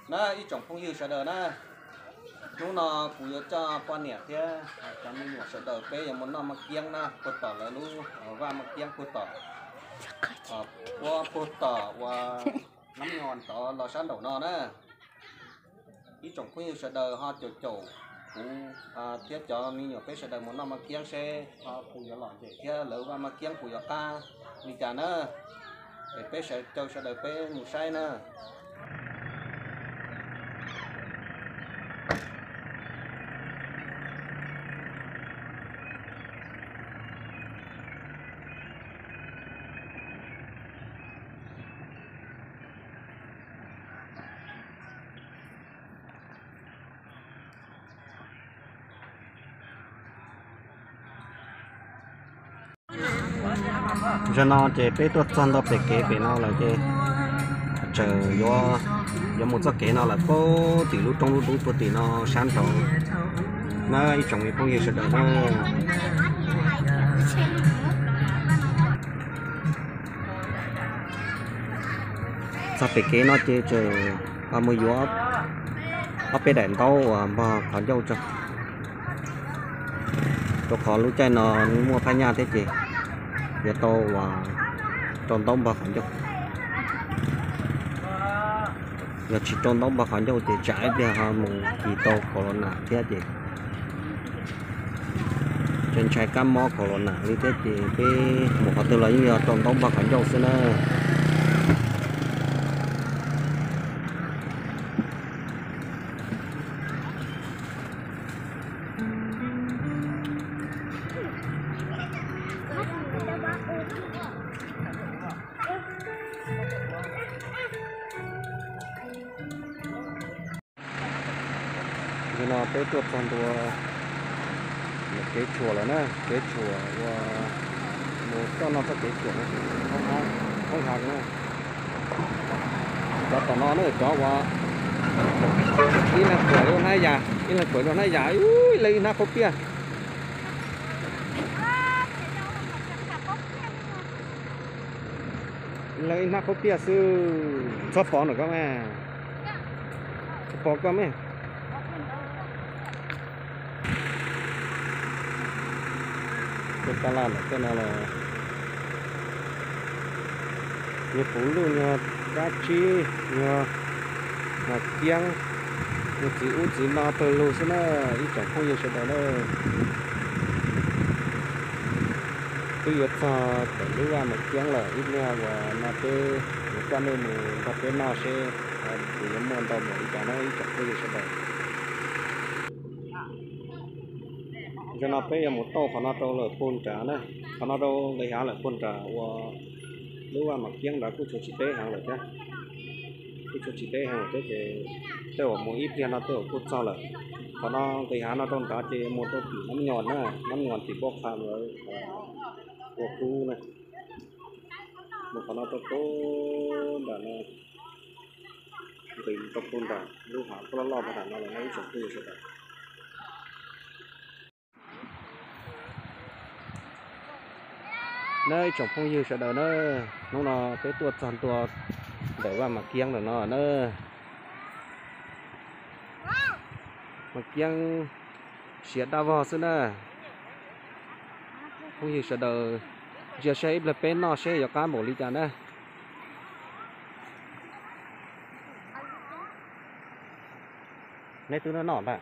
nó ít trồng phong yêu sợ đời nó lúc nó cũng cho quan niệm thế cho mình một sợ đời cái muốn nó mặc kiêng nó cột tỏ là lúc và mặc kiêng cột tỏ qua cột tỏ và nắm nhọn tỏ là sáng đầu nó nè ít trồng phong yêu sợ đời họ chầu chầu cũng thiết cho mình nhiều cái sợ đời muốn nó mặc kiêng xe họ cũng có lỏng để thế lỡ và mặc kiêng cũng có ta mình chả nữa để cái sợ châu sợ đời cái một sai nữa cho nó chế bé tuột chân đó bé kế bé nó là chế chờ do một giấc kế nó là có tỷ lúc trong lúc đúng tỷ nó sáng trâu nó trồng cái phong gì sẽ đỡ nó sao bé kế nó chế chờ mới gió ở bên đèn tàu mà còn dâu cho khó lúc chạy nó mua phai nhà thế chị giờ tô và tròn tông bạc khoảng chục giờ chỉ tròn tông bạc khoảng chục thì trái bây giờ một kỳ tô corona thế chị trên trái cam mó corona như thế thì cái một cái từ là như là tròn tông bạc khoảng chục xưa nữa nó tới tuột con tua một cái chùa là nè cái chùa và một con nó có cái chùa không hàng nữa đó tao nó nữa cho qua đi là tuổi con hai già đi là tuổi con hai già ui lấy na copia lấy na copia sư cho phó nữa các mẹ phó các mẹ cái là cái nào là như phủ luôn như cá chi như kiêng như chỉ út chỉ lo từ luôn xem nó ít chẳng không nhiều chuyện đó tôi biết cho để đưa ra một kiêng là ít nha và nó tới một con nơi một vật cái nó sẽ thì nó muốn tao một cái nó ít chẳng không nhiều chuyện đó cho nó bây giờ một tô họ nó tô là phun trà nữa họ nó tô lấy hàng là phun trà và nếu mà mặc kiêng đã cứ cho chị tế hàng rồi chứ cứ cho chị tế hàng rồi chứ thì tôi ở một ít tiền nó tôi ở phút sau là họ nó lấy hàng nó trong cá thì một tô chỉ nắm nhọn thì bóc phạm rồi của khu này một họ nó tô tô đã nó tìm tập phun trà lúc họ có lo mà thằng nó là nó ít chẳng tư sẽ được nơi trồng phong yêu sợ đời nó cái tuột tròn tuột để qua mặt kiêng rồi nó nơi mặt kiêng xịt đau vào xưa nè phong yêu sợ đời giờ xe là bên nó xe có một lít trà nè này tôi nó nọ vậy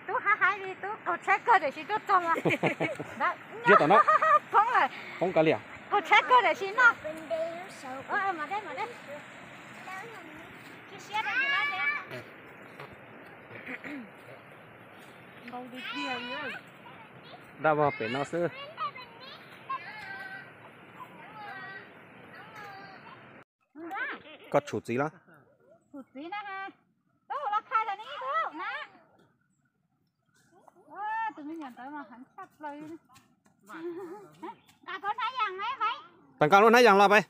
tôi hai đi tôi cột xe cơ để xin tôi trồng à đó chưa tao nó không là không cả liền cột xe cơ để xin nó mà đây cái xe này thì nó đây không đi kia nữa đau vào bên nó xưa có chủ gì đó chủ gì nè ha đâu là khai là ní đâu nè tụi mình nhận tới mà hắn sắpเลยcả con thấy rằng mấy vậy tặng cao luôn thấy rằng là vậy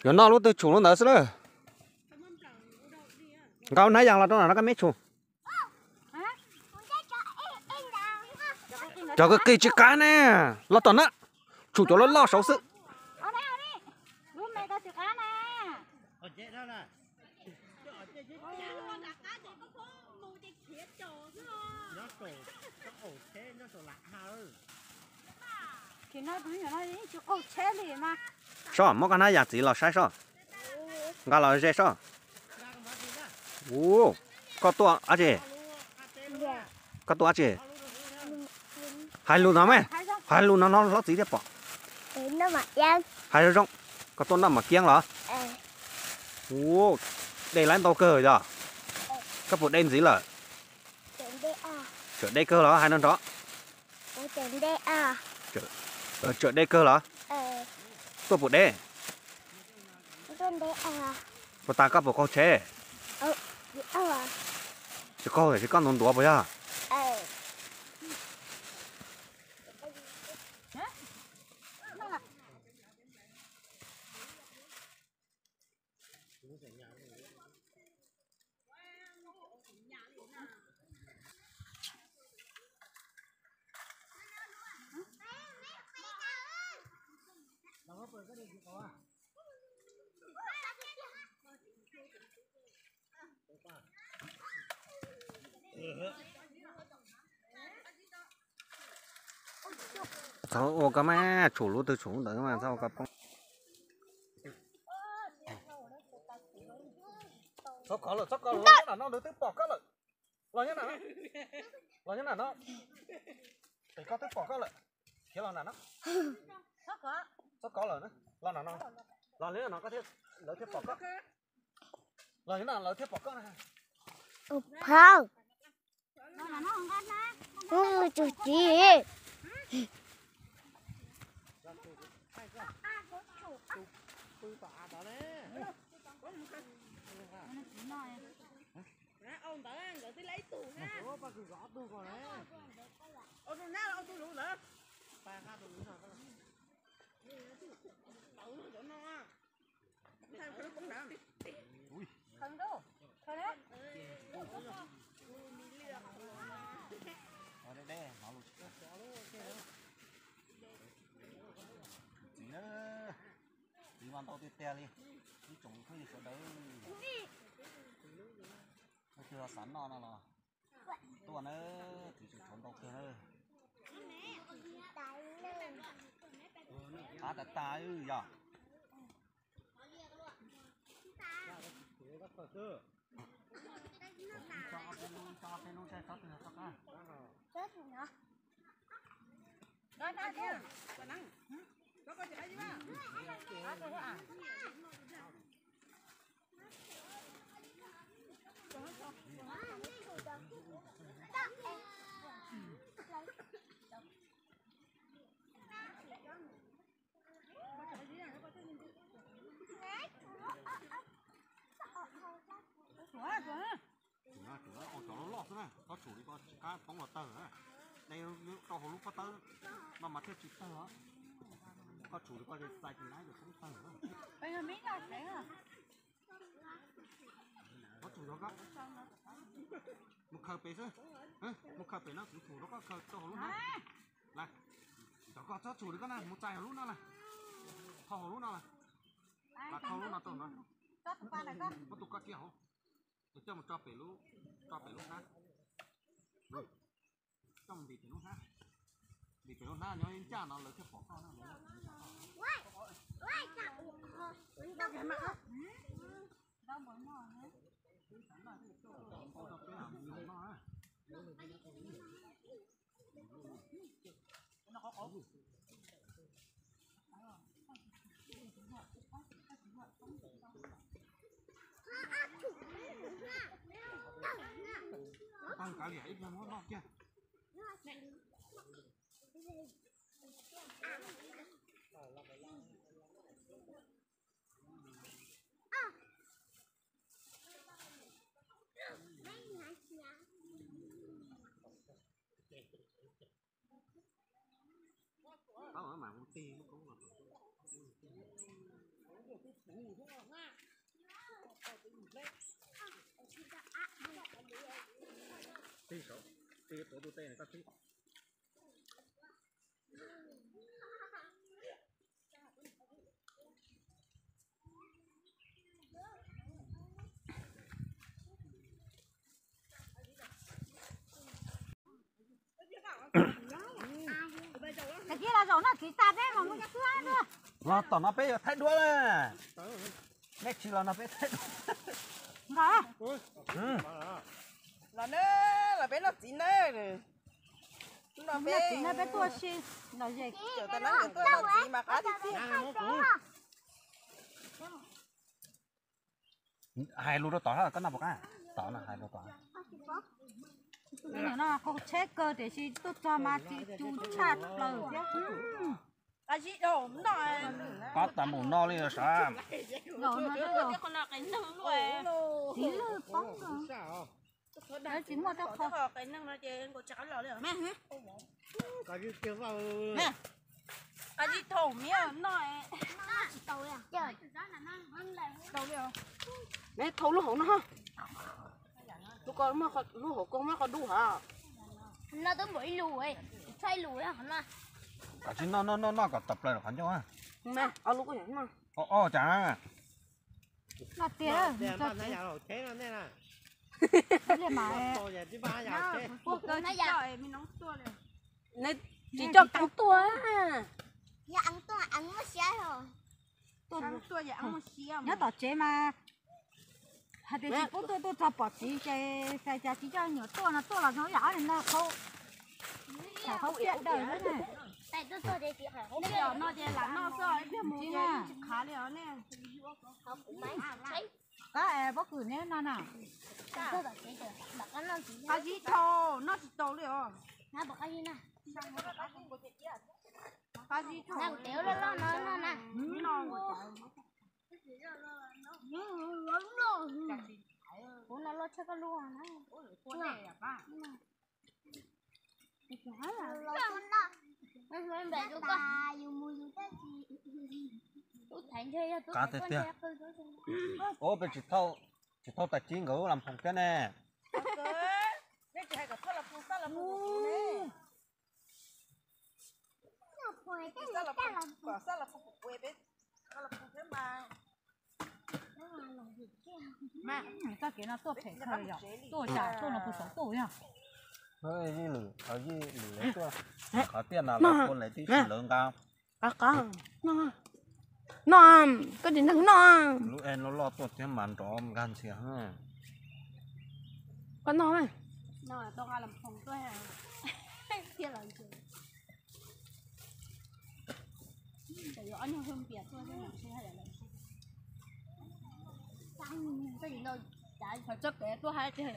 rồi nó lúc tôi chủ nó nở xưa cao thấy rằng là đó là nó cái mấy chủ cho cái cây chữ cá nè lo tận á chủ cho nó lo xấu sự Ở đây lúc này tao chụp cá nè ở chế đó là nó ổ thế nó tổ lạ hơn thì nó đi chụp ô chế liền mà sao mất cái này giả chỉ là sai sao ngã là dễ sao ô có tua à chị có tua à chị hai lúa nó mày hai lúa nó chỉ đẹp bỏ nó mà giang hai lúa rong có tua nó mà kiêngเหรอ ô đây là tàu cờ rồi các bộ đen gì là chuyện đây à chợ đây cơ là hai năm đó chuyện đây à chợ đây cơ là tôi bộ đen chuyện đây à bộ ta các bộ con chế chứ con thì con nón đùa bây giờ sao ô cái má chủ lúa từ chủ tới mà sao cái sắp có rồi nó được tiếp bỏ cái rồi lo như nào nó thì có tiếp bỏ cái rồi kia lo nào nó sắp có rồi nữa lo nào nó lo như nó có tiếp lấy tiếp bỏ cái lo như nào lấy tiếp bỏ cái này không nó không ăn á chủ gì ông tới ăn rồi tới lấy tù ha. ủa ba cứ gõ tu còn đấy ông tu nát ông tu lũ nữa ba ca tu lũ nào đó Đậu nó chỗ no thay cái cũng nè không đâu thôi đấy ở đây nó lụt chỉ nữa đi vào tàu tiếp theo đi đi trồng thuê chỗ đấy nó chưa sẵn nó là tuần nữa thì chỉ trồng tàu kia thôi ta ta ư giờ cho cái nó chơi tốt nữa tốt ha chết rồi hả đó nó chứ có năng có chạy chứ mà chỗ nó lọt nữa có chủ đi có cá phóng vào tờ này đây tàu hồ lúc có tớ mà theo chụp tờ có chủ đi có cái sai cái lái được không tờ bây giờ miếng ra sẽ à có chủ đó các một khờ bể thôi một khờ bể nó chủ đó có khờ tàu hồ lúc này này đó có chủ đi có này một chai hồ lúc nào này tàu hồ lúc nào này là tàu lúc nào tàu nó có tụ cá kiểu để cho một cho bể lúc ha trong bị bể lúc ha bị bể lúc ha nhớ đến cha nó lấy cái bỏ con nó đâu cái mặt đâu mỗi mỏ nữa nó có tăng cả lẻ ít ra nó kia ở mà một tí cũng là tí số tí tổ tu tê này có tí cái kia là rồi nó chỉ ta đấy mà muốn cứ ăn nữa lo tỏ nó bé thay đuôi là nét chỉ là nó bé thay đuôi là nó là bé nó chín đấy rồi nó bé chỉ nó bé tua xí nó gì kiểu ta nói những cái nó chín mà cá thì chín hai lúa đó tỏ là có nào bọc à tỏ là hai lúa tỏ nó có chết cơ để xí tốt cho mà chị chú chặt lời chứ à chị đâu nó có tầm một no đi là sao rồi nó rồi con là cái nâng luôn chỉ là bóng rồi đấy chỉ mua tao không cái nâng nó chơi của cháu là mẹ cái gì kêu vào mẹ à chị thổ miếng nói Tôi à. Trời, đâu đi mẹ thấu lúc hổ nó ha lúc con mà lúc hổ con mà còn đủ hả nó tới mũi lùi. Xoay lùi á hả? cả chính nó cả tập lại được hẳn cho à mẹ ở lúc cái mà chả là tiền để cho mà nãy giờ thế nó nè nè để mà to giờ chứ ba giờ thế cuộc đời nó giỏi mình nóng tua này nên chỉ cho cắn tua á Dạ ăn tôi ăn nó xé rồi. cắn tua vậy ăn một xíu nhớ tao chế mà hạt để chỉ tôi cho bỏ chỉ cái chỉ cho nhiều tua là nó nhỏ nên nó không không tiện đời nữa này Tại tôi để chị hỏi không bây giờ nó chơi là nó sợ biết một cái khá liệu nè học cũng mấy. Thấy. cái bóc cử nè nó nào Tôi bảo chị được. Bảo cái nó chỉ à chỉ thô nó chỉ tàu liệu nó bảo cái gì nè. à chỉ thô Nó tiểu nó nè. nó Ủa nó lo cho cái luôn nó. Nó về tôi coi. Tôi thành thế tôi cá thế tiền ô bên chỉ thâu tài chính ngữ làm phòng cái nè cái chỉ hay cả thô là phụ sa là phụ này sa là phụ sa là phụ quê bên sa là phụ thế mà mà ta kể nó tua phải khơi rồi tua chả tua là phụ sống tua nhá hơi gì lử ở gì lử lấy tôi có tiền nào là con lấy tí lượng cao có nó cái gì nó lúc em nó lo tuột thêm màn rõ gan xỉa ha con nó này nó là tao làm phòng tôi à kia là gì tại vì anh không biết thôi chứ làm sao hay là cái gì đâu chạy phải chắc để tôi hay chứ hay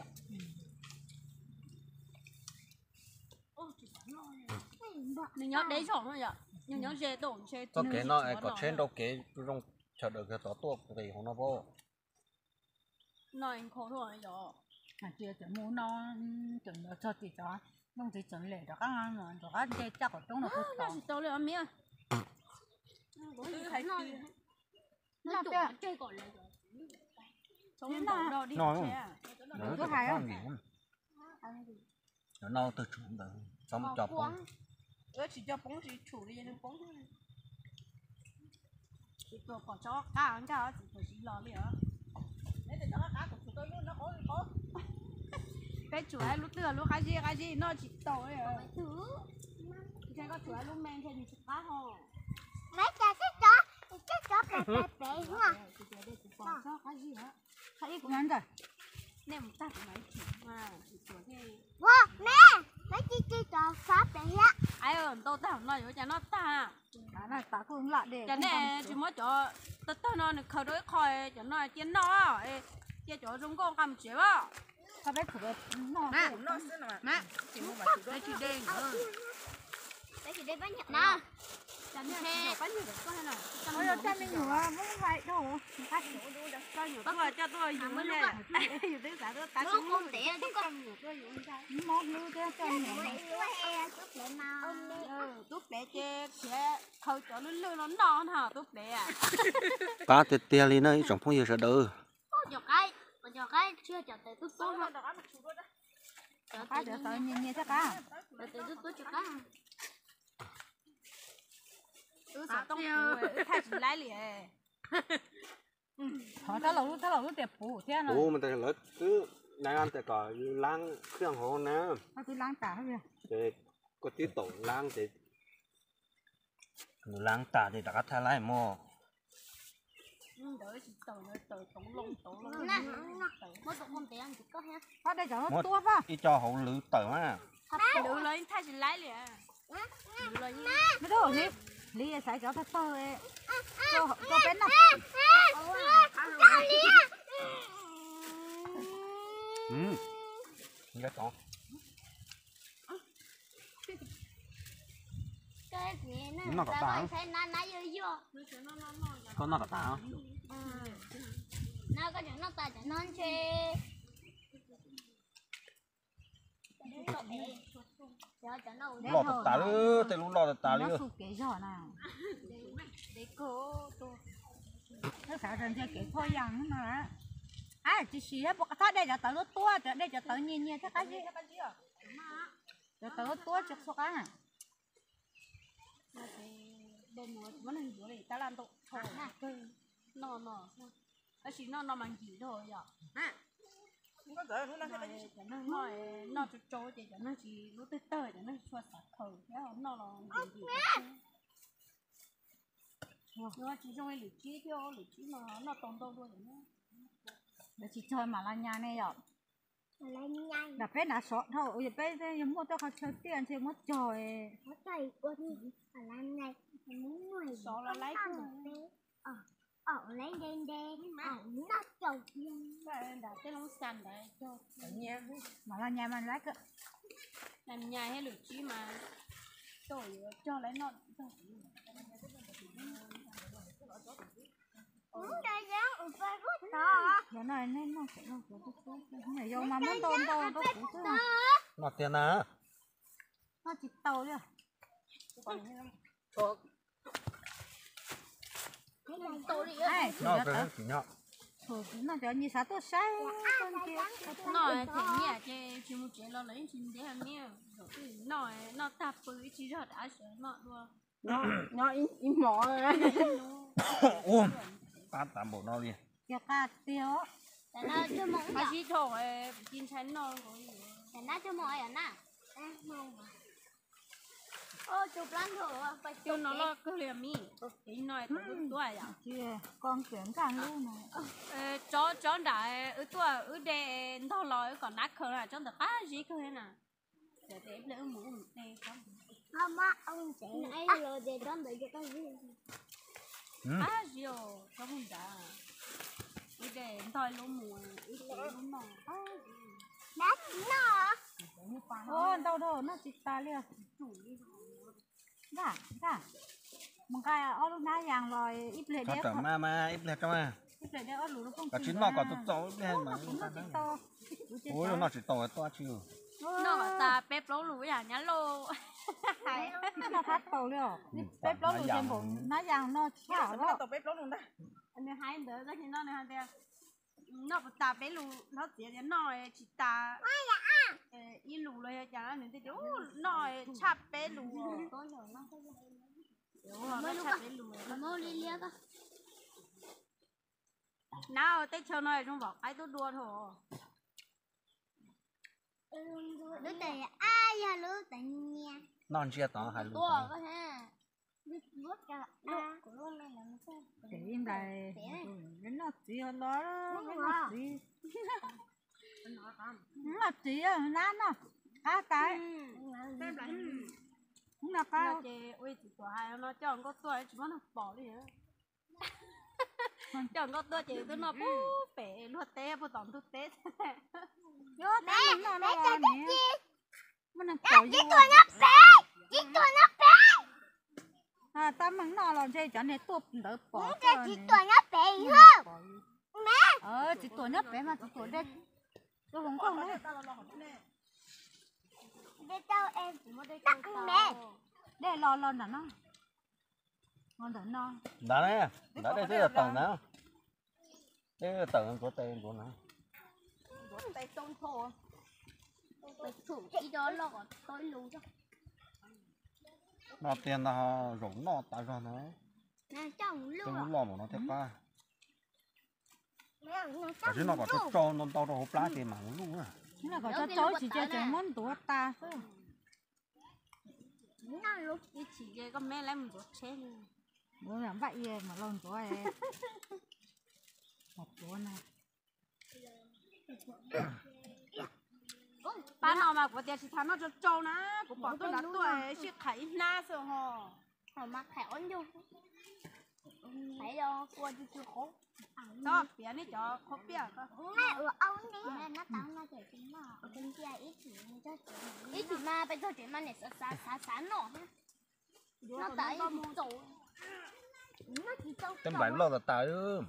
mình nhớ đấy chọn thôi ạ nhưng nhớ dễ tổn chế tôi kể nó có trên đâu kể trong chờ được cái gió tuột thì không nó vô nói khó thôi rồi mà chưa chuẩn mua nó chuẩn được cho chị cho không chỉ chuẩn lệ được các ăn rồi được ăn chơi chắc ở trong nó không nó chỉ tao lên mía Nó chuột chơi còn lại rồi. sống đâu đi nó nó có hay không nó từ chủ được xong chọc không chỉ cho bóng chỉ chủ đi nên bóng thôi thì tôi còn cho cá ăn cá chỉ phải lo đi hả đấy thì cho cá của tôi luôn nó có cái chủ ai lúc từ lúc cái gì nó chỉ tàu ấy à Thứ. cái có chủ ai lúc men thì chỉ cá thôi Mấy cái chó bẹp bẹp đúng không? còn cho cái gì hả thấy cũng ăn rồi nè một ta phải nói chỉ mà chỉ chủ thì Wow, mẹ. Mấy cái chó bẹp á. ai ở đâu ta nói với cha nó ta à này ta cũng lại để cho nên chỉ mới cho tao nó khởi đối khỏi cho nó chiến nó chia chỗ chúng con cầm chế vào ta biết thử nó nó sẽ nè chỉ một vài đây chỉ đen Đấy thì đây bánh nhật nè. cho nên nó bánh nhiều có hay nào bây giờ cha mình ngủ không phải đâu cho nhiều tôi cho tôi dùng cái này dùng tiếng xã tôi cá Nước con tỉa chứ con. mốt lưu thế cho mình tút để che sẽ khởi cho nó lư nó non hả tút để à cá tê tê lên đấy trong phong giờ đỡ Cho cái chưa cho tới tút tút luôn. cá được tới nhìn chắc cá Tới tút tút cho cái. tôi sẽ tông thay chỉ lái liền họ ta lâu lúc đẹp phủ thế nào ô mình thấy lớn cứ đang ănแต่ก่อนล้างเครื่องของนะ เขาคือล้างตาเขาเลย để có tí tổล้างđể Nó láng tả thì đã thay lại mò. Đỡ chỉ tờ tổng lông nè mất được không tiền chỉ có ha Ở đây cho nó Một. tua vào. Ít cho hậu lử tở á. lửa lên thay chỉ lái liền lửa lên Nó đồ gì? Lý sẽ cho nó tơ ấy. Cho bên nào. Nghe có. cái gì Nó có tao. thấy nó vô Có nó có tao. nó có nó ta cho nó chơi cho nó Lọt tả lư, tên lúc lọt tả Nó lư. sụp cái giỏ nào. để cố tôi Nó phải rằng chơi cái thôi rằng mà. À, chỉ xí á, thôi đây cho tớ nó tua, đây cho tớ nhìn nhìn thế cái gì? Cho tớ nó tua trước số cái này. đồ mùa vẫn là bữa này ta làm tổ thôi nó nó chỉ nó mang gì thôi à không có sợ nó sẽ đi nó cho trôi thì nó chỉ nó tới tới nó cho sạch khẩu thế nó là gì nó chỉ trong cái lưỡi chi theo lưỡi chi nó tồn đâu rồi nữa Để chỉ chơi mà là nhà này rồi. lên nhanh Là bé đã sọt thôi, ôi bé mua choเขาchơi tiền chơi mất trời. nó chạy qua đi làm này muốn người sợ là lấy ở lấy đen đen nó trầu tiên đã tới nó sàn đấy cho nha Mà là nhà mình lấy cơ. làm nhà hay lưỡi chi mà tôi cho lấy nó muốn đây ra phải rút to Giờ này nên nó sẽ nó tốt. Này vô mà muốn tôm to tốt cũng thế. Nó tiền à. Nó chỉ tàu đi. tôi đi Ai, Nó cái chỉ nhọ. thôi nó cho như sao tôi sai con kia. nó thì nhà chỉ một chế lo lấy chỉ để hàng nhẹ nó tập với chỉ rất đã sợ nó luôn nó im mỏ Ôm. Tạm bộ nó đi. Kia ca tiêu. để nó cho mọi mà chỉ thôi chín chắn nó để nó cho mọi anh à chụp lắm rồi phải cho nó là cứ liền mi cái nói từ tuổi à Chưa, con chuyển càng luôn này. chó đã ở tuổi ở đây nó nói còn nát khờ là cho được á gì cơ nè để em lỡ mũ đây không không má ông chị nãy rồi để đón đợi cho tao gì á gì ồ cho không đã ở đây thôi lỗ mũ ở đây lỗ mỏ đắt nó Ô, đâu nó chỉ ta liền. Dạ. Một cái ở lúc nãy giang rồi ít lệ Có đấy. trở mà ít lẹ cơ mà. Ít lệ đấy ở lũ nó không. Cả chín nó còn tốt xấu ít lẹ mà. Nó chỉ to. Ôi nó chỉ to to chưa. nó bảo ta bếp lỗ lũ à nhá lô Nó phát tàu liền. Bếp lỗ lũ trên bụng, nó giang nó chảo nó đó. tao bếp đó luôn đó anh hai đứa cái nó này hai nó bảo ta bếp lũ nó chỉ là nó chỉ ta y lũ rồi chẳng là những cái nó chắp bếp lũ có nhiều nó nó chắp bếp lũ mua đi lia cơ nào tết chơi này không bảo ai tôi đua thôi đứa này ai à đứa tình nha Non chia to hai tua luôn. có ha vớt cả của luôn này là sao Để im đây. Nó chỉ ở đó đó. Nó chỉ. Nó chỉ ở nán nó. Cá cái. xem lại Không là nó cá. chơi uy chỉ của hai nó cho con tôi chỉ nó bỏ đi nữa cho con tôi chỉ tôi nó bú bể luôn té bú tổng tôi té Vô ta mình nó là nè. Mình là chỉ cổ vô. tua nó bé chỉ tua nó bé À ta mình nó là chơi cho nên tụp đỡ bỏ. chỉ tua nó bé hơn Chỉ tuổi nhất bé mà chỉ tuổi đây. Tôi không có đấy. để tao em tắt mẹ Đây lo là nó. Ngon thật no. Đó đấy. Đó đây là tầng nào. Đây là tầng của tên của nó. tay trông thô thủ chỉ đó lo còn tôi lù cho Nó tiền là rủng nó tại sao nó. nè chồng lù Tôi muốn lo mà nó thép qua. nè Cả chứ nó còn cho nó to hộp lá thì mà muốn luôn à. Nó là có cho cháu chỉ chơi chơi món tủa ta thôi. nó lúc đi chỉ về con mẹ làm một chế nữa bố làm vậy mà lon của em một bố này ba nào mà có tiền thì thằng nó cho trâu ná của bọn tôi là tuổi sẽ khải na sợ họ họ mặc thẻ ổn vô phải đâu qua đi chưa khổ đó phía này cho khó biết cơ ngay ở ông này nó tao nó để chúng nó ở bên kia ít thì cho ít thì mà bây giờ chuyện mà này sáng nọ nó tại chỗ nó chỉ trâu Tên bạn lo là tài ư.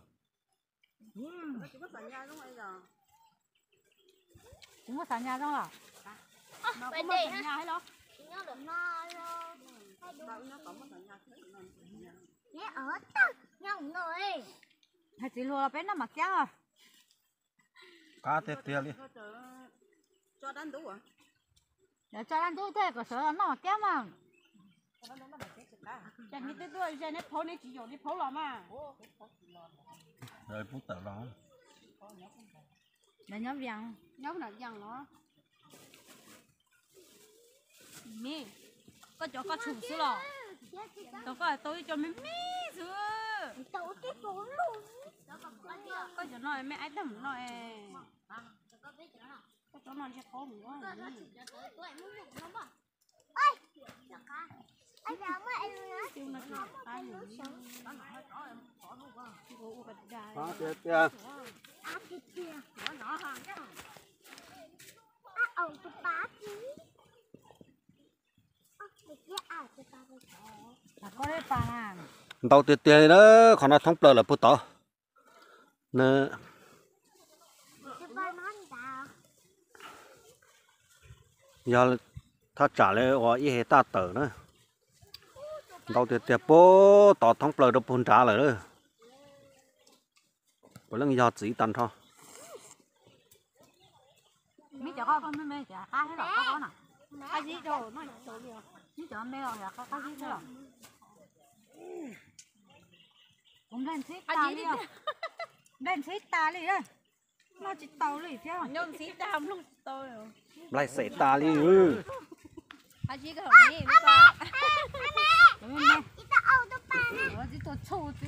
chỉ có sẵn nhà đúng không giờ cũng có sản nhà không à nó bên có một đây nhà ha hay đó nó được no lo hai đứa đâu nó có một sẵn nhà thế nên nhé ở tao nhau người hay chỉ lùa bên nó mặc kéo à Cá tê tê đi. cho đánh đủ à để cho anh tôi thế có sợ nó mặc kéo mà chẳng như thế tôi giờ này phố này chỉ dùng đi phố lắm mà Rồi phút tờ đó. để nhóm vàng nhớ là dằn nó mi có chỗ có chủ sữa rồi tôi có tôi cho mình mi sữa tao cái phố luôn có chỗ nói mẹ ai đầm nói có chỗ nói cho khó nữa ơi anh làm mà em nữa tiêu nó chỉ ai nữa Cá tê tê. à cái kia nó hàng cái à ông cái bá chứ cái kia à cái bá cái là có đấy bà à Đầu tê tê đó, còn nó thông bờ là phút tờ. Nè, cái bá nó sao giờ ta trả lại ở ý hệ ta tờ nữa. Đầu tê tê bố tỏ thông bờ được phun trả lại nữa. Bởi lưng giờ chỉ tàn thôi. mấy chỗ con mấy chả cá hết rồi có nè cái gì đâu nó chỗ gì mấy chỗ mê rồi có cái gì nữa cũng lên xít ta đi à lên xít ta đi đấy nó chỉ tàu đi theo nhôm xí đam luôn tôi rồi Lại sẽ ta đi ư. cái gì cái gì nữa ta chị ta âu tôi ba nè nó chỉ tôi chua chứ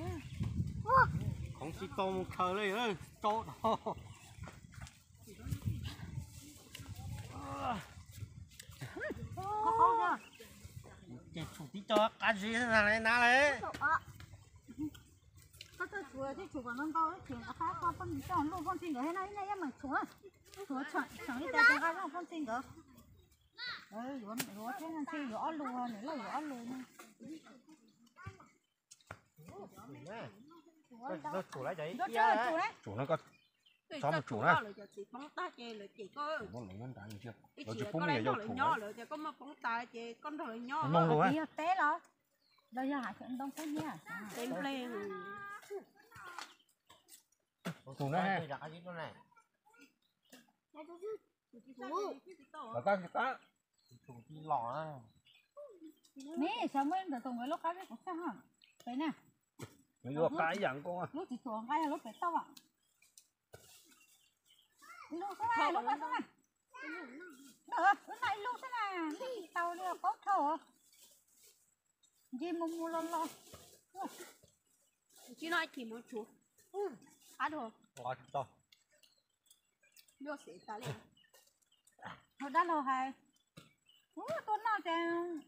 Không chỉ tông khờ đây ư. Tốt đó. có Chị chủ tí cho cá gì thế này nè đấy. có tôi chua chứ chua còn nâng cao chuyện khác qua phân cho luôn con xin ở đây này em mà chua chua chẳng đi tay cái nó con xin được rửa thế nên xin rửa luôn nữa là rửa luôn Nó chủ lại đấy. rửa chơi chua đấy Chủ nó có cho một chủ này này. rồi chỉ phóng ta chè rồi chỉ có Nó lấy ngón tay chưa? cái Nó chỉ chỉ có phun lấy nhiều nó vô lại thủ. nhỏ rồi chỉ có mà phóng ta chè con thôi nhỏ Mông luôn á. đi té đó bây giờ hãy chuyện đông phút nha tên lên Chủ nó ha. Là ta. Chủ tí lỏ á. nè sao mới được tùng cái lúc cái cũng sao hả vậy nè Nó vô cái dạng con á. lúc chỉ chuồng cái là lúc phải tao ạ lúc thế này lúc thế này được lúc này lúc thế này tao đi có thở gì mùng lo lo chỉ nói chỉ một chút ăn được Quá to. vô sẽ ta lên hồi đó là hay con nào chàng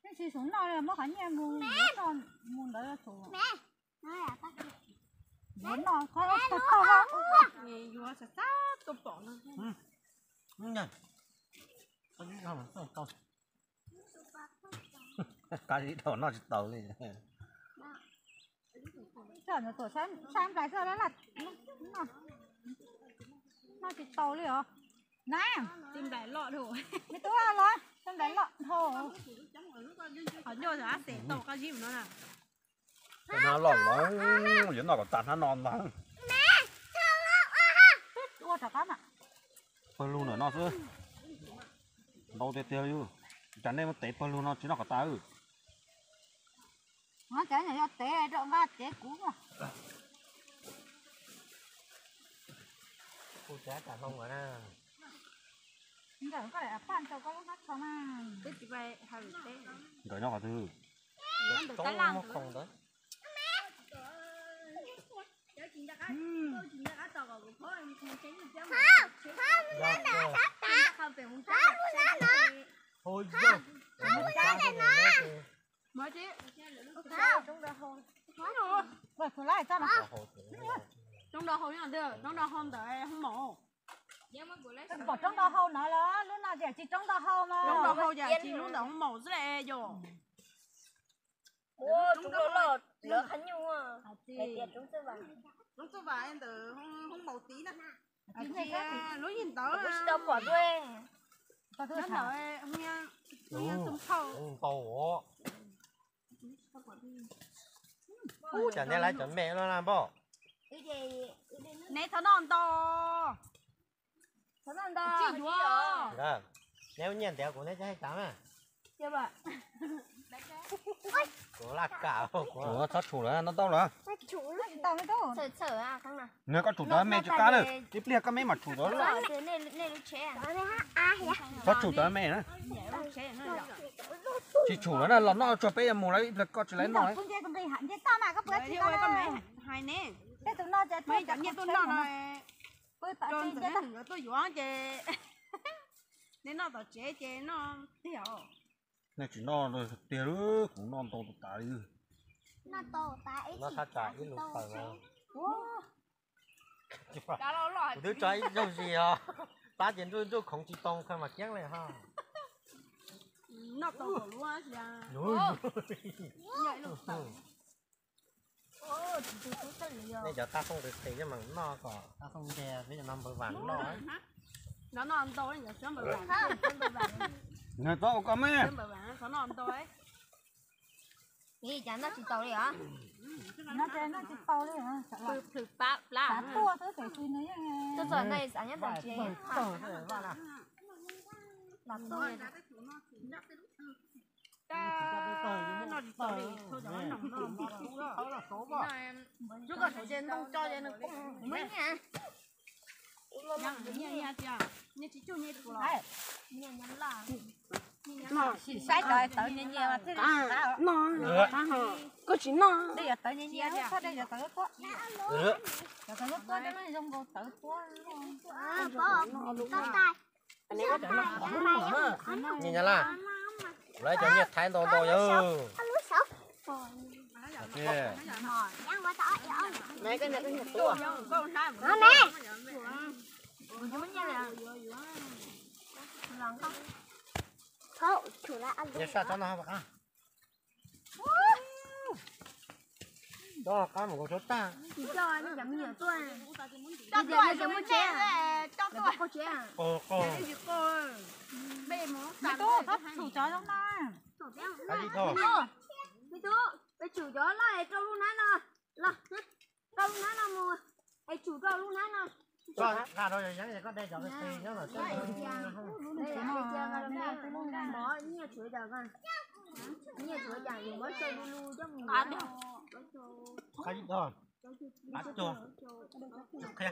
cái gì xuống nào là mất hẳn nha mùng non mùng đấy là xuống mẹ nói là bác đến non khó khó nghe vô sẽ sát tôi bỏ nó Nhanh. Cái gì không to to. Cái gì đó nó chỉ tàu đi. sợ nó tổ sang cái sợ đó là nó chỉ tàu đi hả nè tìm đại lọ rồi mấy túi à rồi xem đánh lọ thổ ở nhô giá sẽ tàu cái gì nó nè Cái nó lỏng nó. Vẫn nó còn tàn nó non mà. ua chả cắm ạ Phân luôn nữa nó chứ. Đâu tê tê chứ. Chẳng nên mà tế phân luôn nó chỉ nó có ta ư. nó cái này cho té trộn ra té cú à Cô chá cả không rồi nè. giờ có lẽ pan cho có lúc nó không à Tết chị về hai mươi Tết. Rồi nó có thứ. Nó được cái lăng. không đấy. Thôi chưa. Mới chứ. vậy thử lại cho nó Trong đó hồi nào được, trong đó hôm tới không mổ. bỏ trong đó hâu nó đó lúc nào chỉ trong đó hâu mà Trong đó hồi giờ chỉ lúc đó không mổ rất là rồi. chúng nó lỡ khánh nhung à để tiền chúng tôi vào Lúc tôi vào em từ không mổ tí nữa. Chị lúc nhìn tới đâu bỏ đuôi có thứ nó thảo nói không nghe tung khâu. Tổ. Chẳng lẽ lại chuẩn mẹ nó làm bộ. cái gì Nè thằng non to. thằng nào đó Chị đùa. Đó. Nếu nhiên đéo của nó sẽ hay tám à. chưa bà Của là cả của. Ủa sao chủ đó nó to rồi. chủ tao mới đâu sợ sợ à không nào Nếu có chủ đó mẹ cho cá được. Tiếp lia các mấy mặt chủ đó. sợ thế này lúc trẻ à Có chủ đó mẹ nữa. Chỉ chủ đó là nó cho bé mù lấy là có chỉ lấy nó đấy. con dê con đi hẳn dê tao mà có bữa Đấy thì ơi con này mẹ hai nè. cái tụi nó chơi Mấy chẳng như tôi nó rồi. với bạn Con chơi tôi chơi thằng tôi dọa chê. Nên nó tao chê nó thiểu. Này chỉ nó rồi tiền nữa cũng non to tả đi. nó to ta ấy Nó sát trả ít lục phải mà. Đã lâu rồi. Đứa trai đâu gì à. Ba chuyện tôi không chỉ tông không mà chén này ha. Nó to luôn á chị à. Nhảy lúc tao. Bây giờ ta không được thì nhưng mà nó có ta không đè bây giờ năm bờ vàng nó ấy. Nó non tối giờ sớm bờ vàng. Này to có mấy. Sớm bờ vàng nó non tối. gì chẳng nó chỉ tàu đi hả nó chơi nó chơi to đấy hả sợ là Thực bạ là. cá tua thứ phải suy nữa tôi giờ này sáng nhất là chế Tổ thế vào là. là tôi Nó đi tối thôi cho nó nằm nó. Đó là số bỏ. Chú có thể trên đông cho trên nó cũng mấy nha nha chị à. Nha chị chú nha chị lo. nhà nhắn là chỉ sai trời tự nhiên nhiều mà thế Có chỉ nó. đây giờ tự nhiên nhiều sao đây giờ tự tốt Ừ. giờ tự tốt cho nó dùng đồ tự tốt có tay Nhìn nhận là. Lấy cho nhiệt thái to to nhớ. Kìa. Mấy cái này cái nhiệt tua. không chủ lại ăn Nhiệt sao cho nó không ạ? Đó là cá một con chốt ta. cho nó giảm nhiều tôi Cho bây giờ tôi nó cho muốn muốn chế chế. Cho tôi. có chế à Cô. Bê món. mấy tô thấp thủ chó trong đó Cái gì thôi. mấy đứa cái chủ đó là cho luôn nè là cho luôn nè mua cái chủ cho luôn nè Cho gà rồi nhắn gì có đây cho cái gì nhớ là đây bỏ nhiều chuối được con nhiều chuối chẳng dùng bớt chơi lu cho mình cái gì thôi. Bắt cho. Kìa.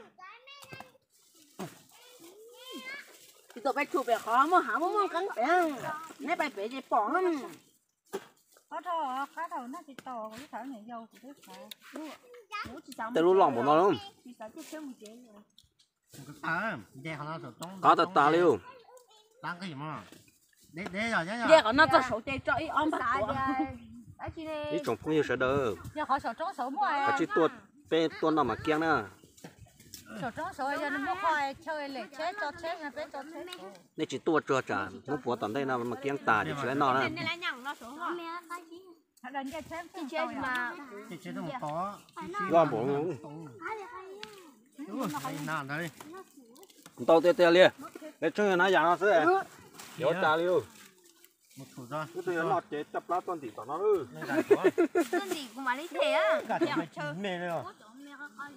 Thì tụi bay chụp về khó mà hả muốn cắn bèn. Nãy bay bể gì bỏ lắm. cá thầu nó chỉ to cái thảo này dâu của đứa xã Từ lúc lòng của nó luôn. À, đây họ nó sổ tông. Có tật tà liu. Đang cái gì mà. Để rồi nhá. Giờ còn nó cho sổ tê cho ý ôm bắt của. Ý trồng phong yêu sợ đỡ. giờ họ sổ trống sổ mua Có chỉ tuột bé tuột nào mà kiêng nữa. sổ trống sổ giờ nó mua khoai chơi lệ chết cho chết nhà bé cho chết Nên chỉ tuột cho trả. Nó bùa tận đây nào mà kiêng tà thì chỉ lấy nó nữa. Nên là nhằng nó xuống rồi. lần kia chết thì chơi mà Chị chế không có. Qua bổ luôn. Đây nàn đây. Tao tê tê lia. Để chơi nó giả nó sẽ. Kéo trà liu. Một thủ ra. Cái tôi nó chế chấp lá tuần tỷ tao nó ư. Đây là có. cái gì cũng mà lấy thẻ á Cả cái chín mê rồi.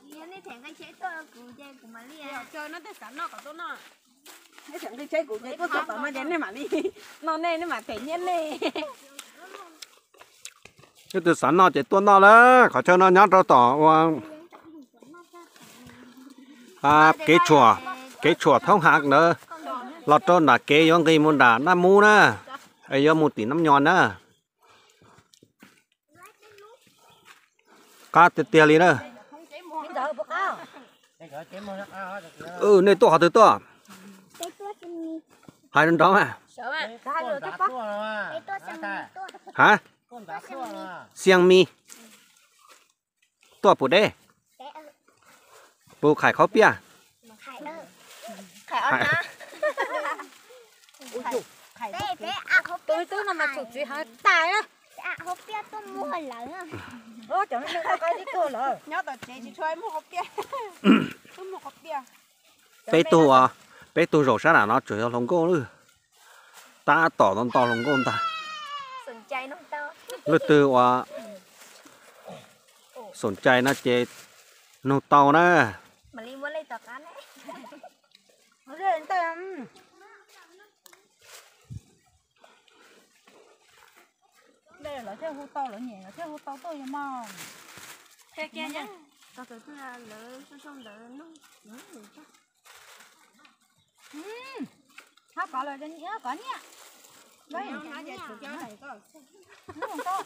nhà lấy thẻ cái chế tôi của chơi của mà lấy Chơi nó tới sẵn nó cả tốt nó. Cái thằng cái chơi của cái có tụi mà đến đây mà đi. Nó nên nó mà thể nhiên đi. Cái từ sẵn nó chế tuần nó là khó cho nó nhát rau tỏ. Kế chùa thông hạc nữa. lọt cho là kế yon cái môn đá nam mu nè ấy yon một tí năm nhọn nè cá tiệt tiệt đi nè này to hả to hai đứa đó mà hả xiang mi to bột đê bột khải khó pia tôi nó mà chụp chuyện hả tài á hộp bia tôi mua hồi lớn à ô chẳng nó có cái gì cơ lỡ nhớ tao chế chỉ cho em một hộp bia tôi một hộp bia bé tu rồi sao là nó chủ yếu lồng cô nữa ta tỏ nó to lồng cô ta sườn chay nó to lúc từว่าสนใจนะเจนเตานะ mà đi mua lấy tờ cá đấy nó đến tên đây là theo hô to là nhẹ là theo hô to tôi mà thế kia nhá tao tưởng là lỡ xong lỡ nó hấp cả lời cho nhớ cả nhá đấy nó vậy tụi cho thầy có nó không to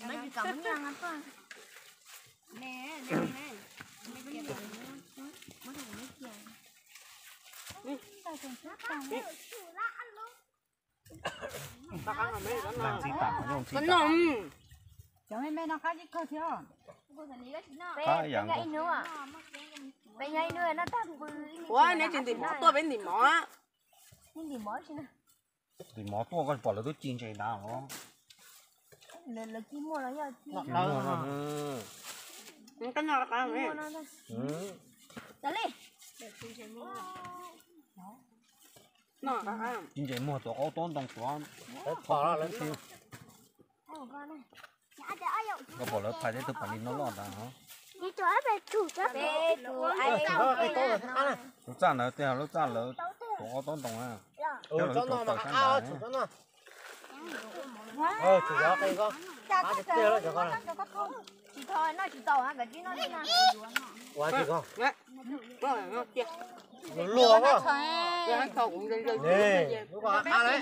mấy cái cọng nhang á con nè mấy kia tụi mới được mấy kia tao còn sát tao ta ăn là mấy làm gì tạm không con nồng cho mấy nó khác chứ cơ thiếu có dạng ngay nữa bây ngay nữa nó ta ủa nếu chuyện tìm mỏ tôi bên tìm mỏ á nhưng gì mỏ chứ thì mỏ to con bỏ là tôi chín chạy nào nó là chi mua nó giờ chi cái nào là cái này mua nó thôi tới đi nó là cái chín chạy mua tổ ô tô đồng toán bỏ ra lên tiêu nó bỏ là phải để tôi phải đi nó lọt à hả đi cho về chủ cho về chủ ai lúc ra là tiền lúc ra là tổ ô tô đồng à cho nó mà cho nó chủ đó cái con tiêu đó cho con chỉ thôi nó chỉ tàu hả cái chứ nó đi nào quá chị con nó kia lùa quá cái hắn thầu cũng lên nè lúc mà đấy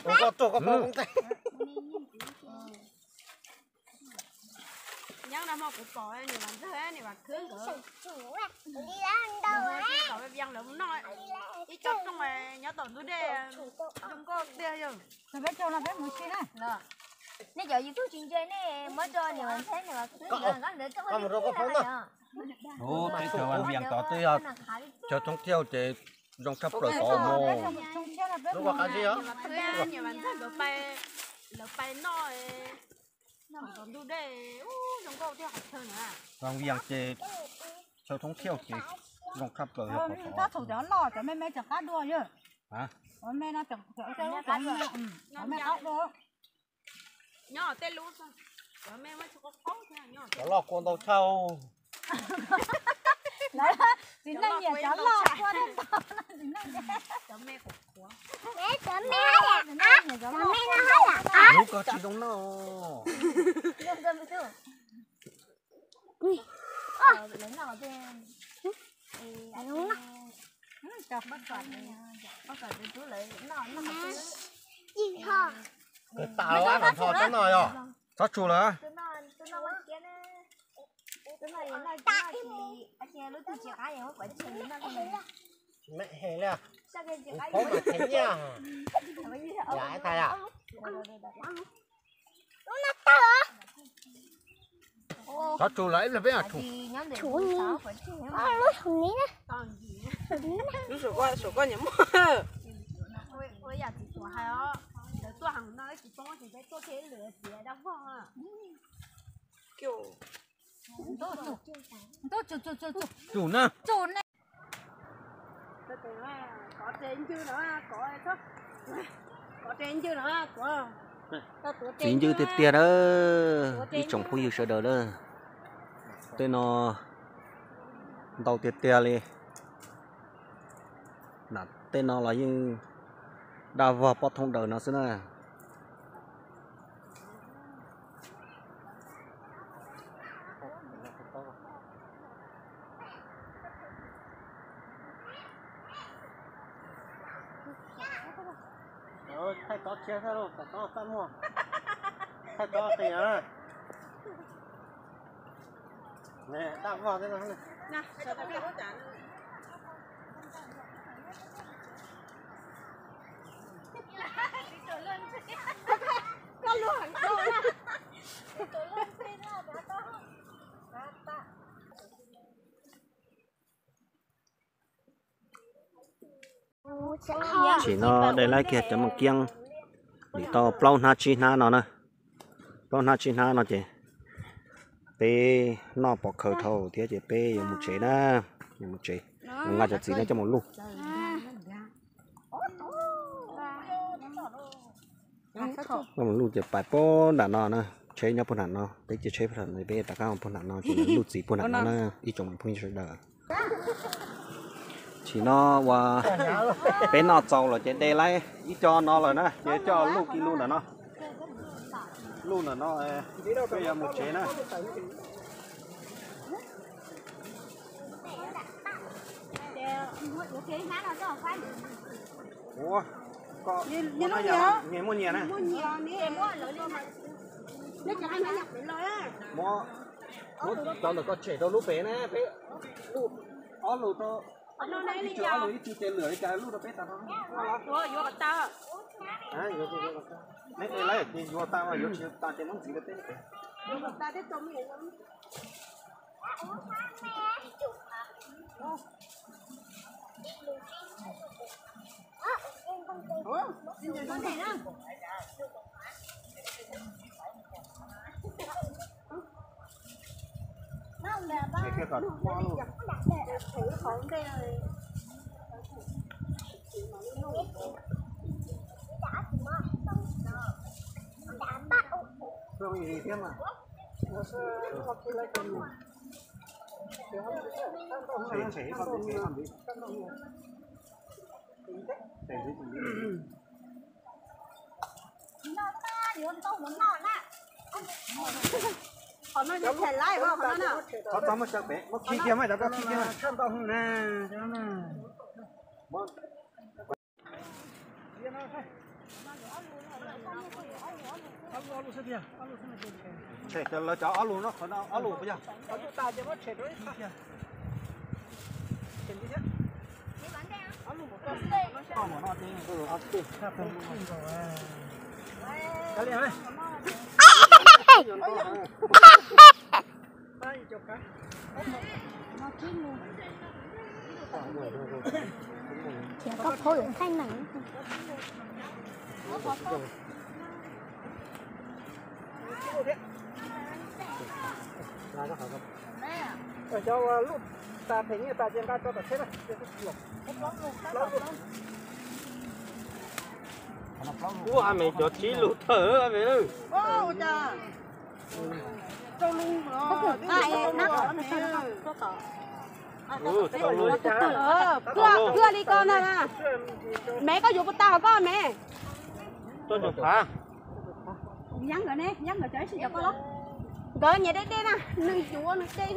con tổ con bông tay nhớ nó một cục cỏ này bạn thế này bạn cứ đi ra đâu á cỏ bây giờ là muốn nói đi chốt trong mà nhớ tàu tôi đây không có tiêu rồi rồi bé cho là bé muốn xin á nè giờ YouTube chuyện chơi nè mới cho nhiều bạn thế này mà cứ nó để cho con một con ô thế chờ anh viện tỏ tôi cho trong tiêu thì trong sắp rồi có mồ lúc mà cái gì á thuê nhiều bạn thế lỡ bay nói nó còn tôi đây không có tiêu học hơn nữa trong viện thì cho trong tiêu thì trong sắp rồi ta thủ đó lò cho mấy chẳng cá đua chứ hả mấy nó chẳng cái cá mấy ốc đó nhỏ tên lú sao rồi mẹ mới cho có thế nhỏ nó lọt con tàu trâu đấy dính này nhiều cháu lò qua đây cho mẹ của của mẹ cho mẹ à cho mẹ nó hết à lúc có chỉ đúng nó đừng đừng đừng lấy nào thế đúng đó chọc bắt phải cái chú lấy nó gì hả cái tàu á còn thò cho nó rồi sát chủ là tôi nói kia nè tôi nói tại anh chị lúc tôi chia cái gì không phải chia nó mẹ hề nè sao cái chia cái không mà thấy nha giải thay à sát chủ lấy là bé à chủ chủ nhỉ lúc thùng ní nè còn gì nó sổ qua nhắm ôi giờ chỉ sổ hay á để tôi hàng nói chỉ tôi thì phải tôi thế lửa gì đâu không à kiểu chủ nè chủ này tôi tưởng là có trên chưa nữa có sao có trên chưa nữa có chính như tiệt tiệt đó đi trồng phu yêu sợ đời đó tên nó đầu tiệt tiệt đi là tên nó là những đào vào bắt thông đời nó xí nè ơi thay to chia ra đâu phải to tan mua thay to thì à nè tao vào thế nào này nè chờ tao biết có trả con luôn rồi chỉ nó để lại kia cho một kiêng để to plau na chi na nó nè plau na chi na nó chị bé nó bỏ khởi thầu thì chị bé một chế na một chế nó ngay cho chị nó cho một lúc nó một lúc chị bài po đã nó nè chế nhau po hẳn nó bé chị chế po hẳn này bé ta cao po hẳn nó chỉ lúc gì po hẳn nó nè ít chồng po hẳn đỡ chỉ nó và bé nó trâu là chế đây lại ít cho nó rồi nè chế cho lúc kia luôn là nó luôn là nó bây giờ một chế nè ủa có như nó nhớ nghe mua nhiều nè mua nhiều nè mua lợi lên này nếu cho anh nhập đến rồi á mua cho được có chế đâu lúc bé nè bé lúc ó lúc to nó này đi cho lúc ít tiền lửa cái lúc đó bé ta nó vô vô bắt tao à vô nè đây lấy thì vô ta mà vô chỉ ta chỉ mong gì đó thế vô bắt tao để tôm gì con này đó cái kia còn thử khổng đây rồi không gì thế mà chế con cái làm gì chế gì cũng đi họ nói như thế lại không họ nào có tao mà chắc bé nó chi kia mày đã có chi kia mày chân to hơn nè cho nè alo sao kìa alo sao kìa chế cho nó cháu alo nó còn alo bây giờ alo ta cho nó chết rồi kìa chết đi chứ alo một con không mà nó đi rồi ăn đi không rồi cái này ơi ai chụp cái chỉ có thôi thay nặng cho lúc ta thấy như ta trên ta cho ta chết rồi ủa mày cho chí lụt thở mày ơi ô cha trong luôn rồi ai nó cưa đi con à mẹ có vụ của tao con mẹ tôi chụp hả nhắn rồi nè nhắn rồi chơi gì có lắm rồi nhà đây đây nè nuôi chúa nuôi đây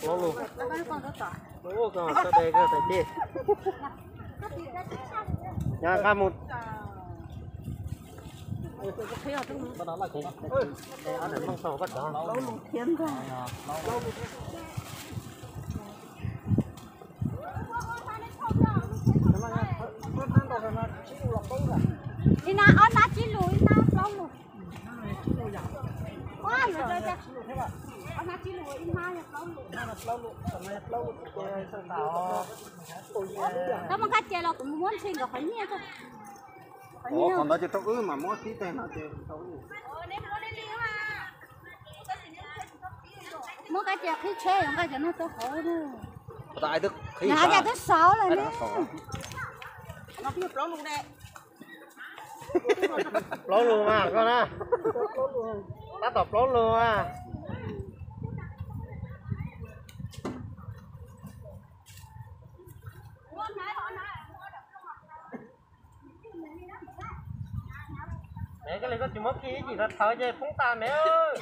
lo luôn con đó tỏ ủa còn sao đây cái gì nhà ca một bắt đầu là gì anh này không sầu bắt đầu lâu luôn kiếm thôi đi na ở na chỉ lùi na lâu luôn quá rồi rồi ở na chỉ lùi na lâu luôn đó mà cái chè là cũng muốn xin được phải nhia thôi ủa còn đó chỉ tao mà mót tí tên nó chỉ tao mỗi cái chè khi chè cái chè nó to khó nữa tại thức khi nhà nhà thứ sáu rồi nè nó biết lắm luôn đấy lố luôn à con à ta tập lố luôn à mẹ cái này có chùm kia chỉ là thở về phúng ta mẹ ơi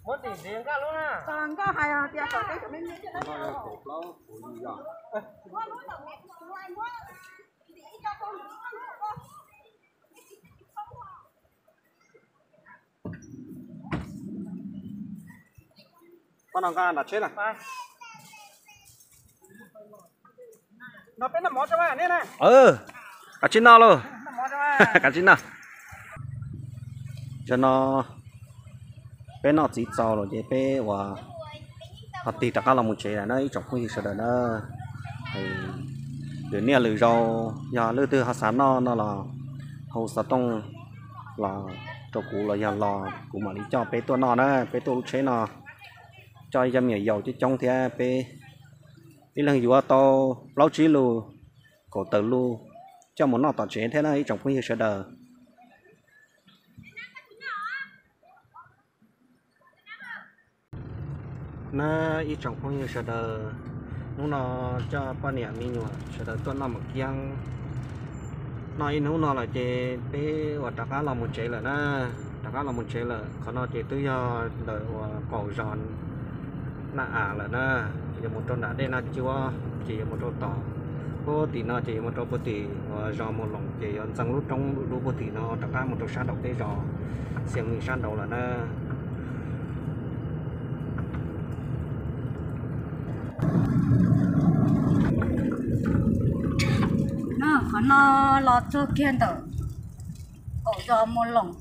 muốn tìm riêng cả luôn à còn có hai tia có cái của mình như thế nó là cổ lâu của gì vậy con nào gan là chết à nó bên nó mỏ cho bạn nè nè cả chín nào luôn nó mỏ cho bạn cả chín nào cho nó bé nó chỉ cho rồi chứ bé và họ tì tất cả là một chế là nó ít trong không sợ nó thì đứa này lười rau nhà lười từ hạt sản nó là hậu sản tông là cho cụ là nhà lò cụ mà đi cho bé tôi nó đó bé tôi lúc chế nó cho em nhiều dầu chứ trong thì bé đi lần vừa to lâu chí luôn cổ tử luôn cho một nó tỏ chế thế nó ít trong không sợ đời nó ít trong không sợ đời nó cho ba niệm mình mà sợ đời tôi nó một giang nói nó là chế bé và tất cả là một chế là nó tất cả là một chế là còn nó chế tự do đời và cổ giòn nó là nó chỉ một trâu đã đây nó chưa chỉ một trâu tỏ bố thì nó chỉ một trâu bố thì và giò một lồng chỉ rằng lúc trong lúc bố thì nó tất cả một trâu sát đầu tê giò xiềng mình sát đầu là nó còn nó lọt cho kia tờ cổ giò một lồng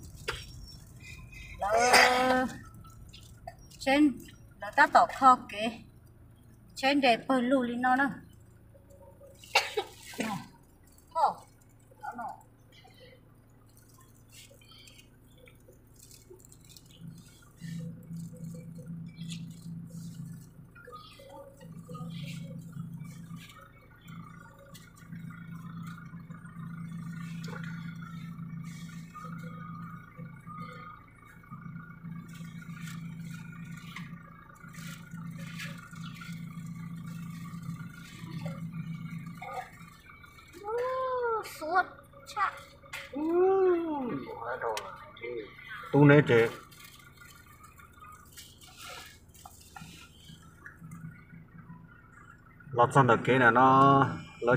là trên là ta tỏ kho kế trên để bơi lù lên nó nữa suốt chặt tu nế chế lọt xong được kế là nó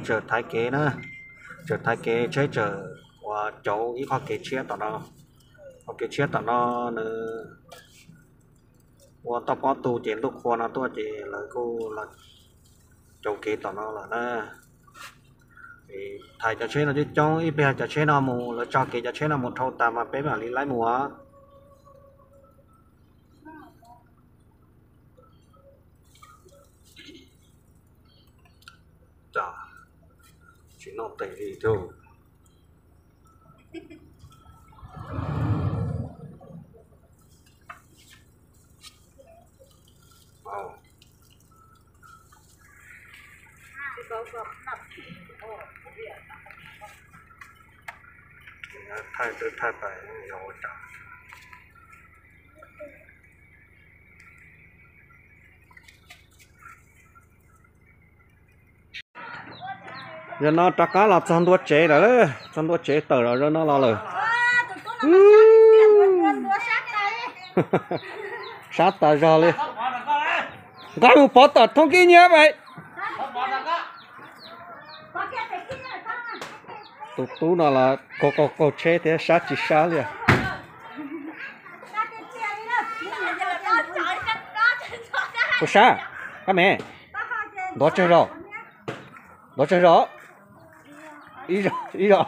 trở thái kế nữa trở thái kế chế trở và cháu ít có kế chia tao nó có kế chia tao nó nữa và tao có tu chế lúc khoa nó tôi chỉ là cô là cháu kế tao nó là nó thì thầy cho chế nó chứ trong ít bây giờ chế nó mù là cho kế cho chế nó một thâu tạm mà bé mà đi lái mùa chà chỉ nó tệ gì thôi thay tới thay phải nhiều chả giờ nó chắc cá là trong đuôi chế đấy trong đuôi chế tờ rồi nó lo rồi sát tờ rồi lên cái một bó tờ thông kia nhé vậy tú nó là có chế thế sát chỉ sát liền có sát cái mẹ đó chơi rồi đó chơi rồi ý rồi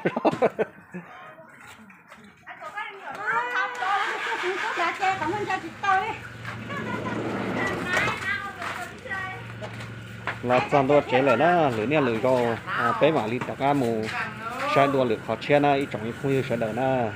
là trong đó chế lại đó lửa nè lửa rồi bé mà đi tất cả mù sai đua lửa khó che na ít trong những khu vực sẽ đỡ na